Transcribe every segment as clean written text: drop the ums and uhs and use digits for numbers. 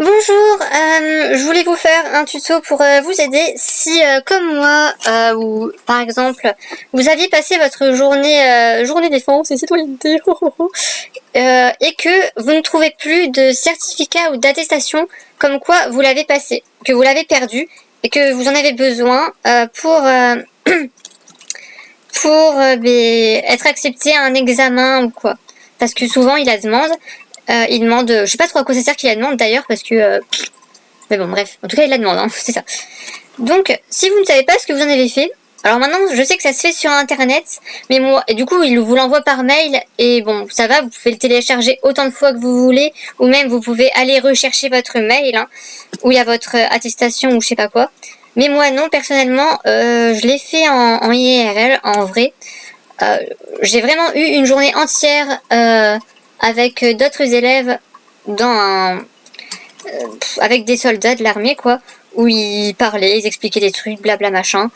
Bonjour, je voulais vous faire un tuto pour vous aider si, comme moi, ou par exemple, vous aviez passé votre journée défense et citoyenneté, et que vous ne trouvez plus de certificat ou d'attestation comme quoi vous l'avez passé, que vous l'avez perdu et que vous en avez besoin pour être accepté à un examen ou quoi. Parce que souvent il demande, je sais pas trop à quoi ça sert qu'il la demande d'ailleurs parce que mais bon, bref. En tout cas, il la demande, hein, c'est ça. Donc, si vous ne savez pas ce que vous en avez fait, alors maintenant, je sais que ça se fait sur Internet, mais moi, et du coup, il vous l'envoie par mail, et bon, ça va, vous pouvez le télécharger autant de fois que vous voulez, ou même vous pouvez aller rechercher votre mail, hein, où il y a votre attestation ou je sais pas quoi. Mais moi, non, personnellement, je l'ai fait en IRL, en vrai. J'ai vraiment eu une journée entière avec d'autres élèves avec des soldats de l'armée quoi, où ils parlaient, ils expliquaient des trucs, blabla machin.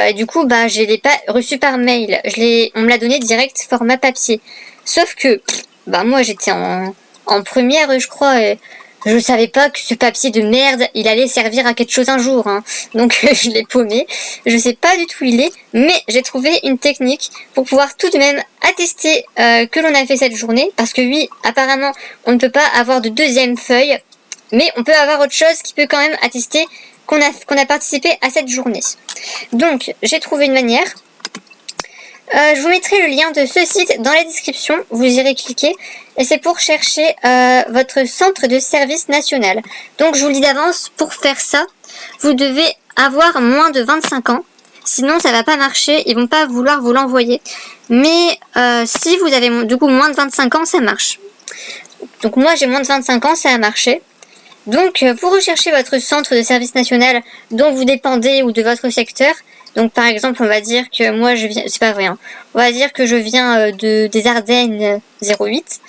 Et du coup, je l'ai pas reçu par mail, on me l'a donné direct format papier. Sauf que, moi j'étais en première, je crois, et je savais pas que ce papier de merde, il allait servir à quelque chose un jour, hein. Donc je l'ai paumé. Je sais pas du tout où il est, mais j'ai trouvé une technique pour pouvoir tout de même attester que l'on a fait cette journée. Parce que oui, apparemment, on ne peut pas avoir de deuxième feuille, mais on peut avoir autre chose qui peut quand même attester qu'on a participé à cette journée. Donc, j'ai trouvé une manière. Je vous mettrai le lien de ce site dans la description, vous irez cliquer, et c'est pour chercher votre centre de service national. Donc je vous le dis d'avance, pour faire ça, vous devez avoir moins de 25 ans, sinon ça va pas marcher, ils vont pas vouloir vous l'envoyer. Mais si vous avez du coup moins de 25 ans, ça marche. Donc moi j'ai moins de 25 ans, ça a marché. Donc pour rechercher votre centre de service national dont vous dépendez ou de votre secteur, donc par exemple on va dire que moi je viens, c'est pas vrai, hein, on va dire que je viens des Ardennes 08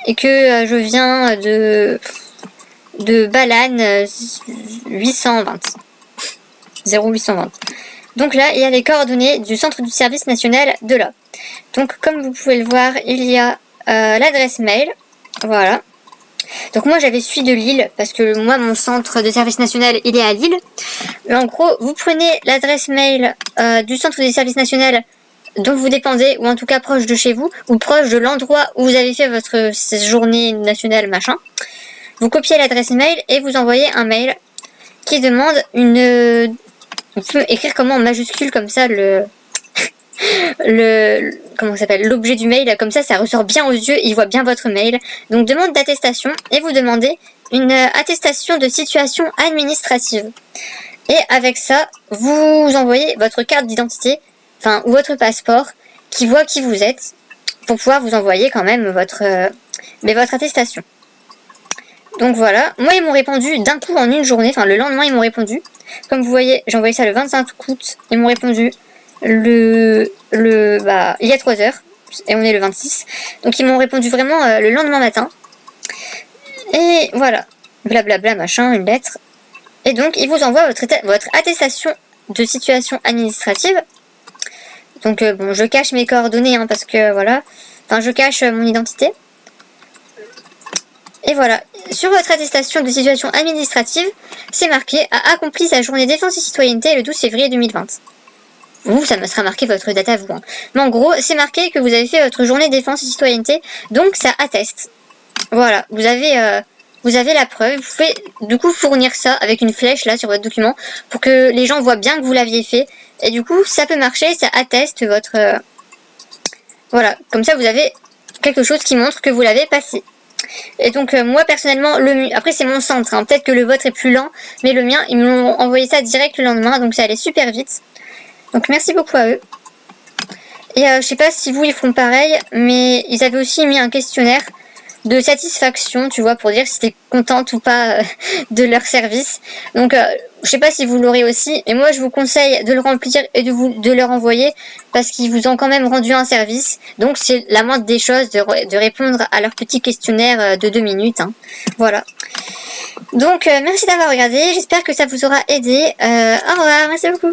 et que je viens de Balane 820. 0820. Donc là il y a les coordonnées du centre du service national de là. Donc comme vous pouvez le voir, il y a l'adresse mail, voilà. Donc moi j'avais celui de Lille parce que moi mon centre de service national il est à Lille. Mais en gros vous prenez l'adresse mail du centre de service national dont vous dépendez, ou en tout cas proche de chez vous, ou proche de l'endroit où vous avez fait votre journée nationale machin. Vous copiez l'adresse mail et vous envoyez un mail qui demande une... On peut écrire comment en majuscule comme ça comment ça s'appelle, l'objet du mail, comme ça ressort bien aux yeux, il voit bien votre mail. Donc demande d'attestation, et vous demandez une attestation de situation administrative. Et avec ça, vous envoyez votre carte d'identité, enfin, ou votre passeport, qui voit qui vous êtes, pour pouvoir vous envoyer quand même votre attestation. Donc voilà, moi ils m'ont répondu d'un coup en une journée, enfin le lendemain ils m'ont répondu. Comme vous voyez, j'ai envoyé ça le 25 août, ils m'ont répondu il y a 3 heures, et on est le 26. Donc ils m'ont répondu vraiment le lendemain matin. Et voilà, blablabla machin, une lettre. Et donc ils vous envoient votre attestation de situation administrative. Donc bon, je cache mes coordonnées, hein, parce que voilà, enfin je cache mon identité. Et voilà, sur votre attestation de situation administrative, c'est marqué « a accompli sa journée défense et citoyenneté le 12 février 2020 ». Vous, ça me sera marqué votre date à vous. Hein. Mais en gros, c'est marqué que vous avez fait votre journée défense et citoyenneté, donc ça atteste. Voilà, vous avez la preuve, vous pouvez du coup fournir ça avec une flèche là sur votre document pour que les gens voient bien que vous l'aviez fait. Et du coup, ça peut marcher, ça atteste votre... Voilà, comme ça vous avez quelque chose qui montre que vous l'avez passé. Et donc moi personnellement, après c'est mon centre, hein, peut-être que le vôtre est plus lent, mais le mien, ils m'ont envoyé ça direct le lendemain, donc ça allait super vite. Donc merci beaucoup à eux. Et je sais pas si vous ils feront pareil, mais ils avaient aussi mis un questionnaire de satisfaction, tu vois, pour dire si t'es contente ou pas de leur service. Donc je sais pas si vous l'aurez aussi, mais moi je vous conseille de le remplir et de leur envoyer, parce qu'ils vous ont quand même rendu un service. Donc c'est la moindre des choses de répondre à leur petit questionnaire de 2 minutes, hein. Voilà. Donc merci d'avoir regardé, j'espère que ça vous aura aidé. Au revoir, merci beaucoup.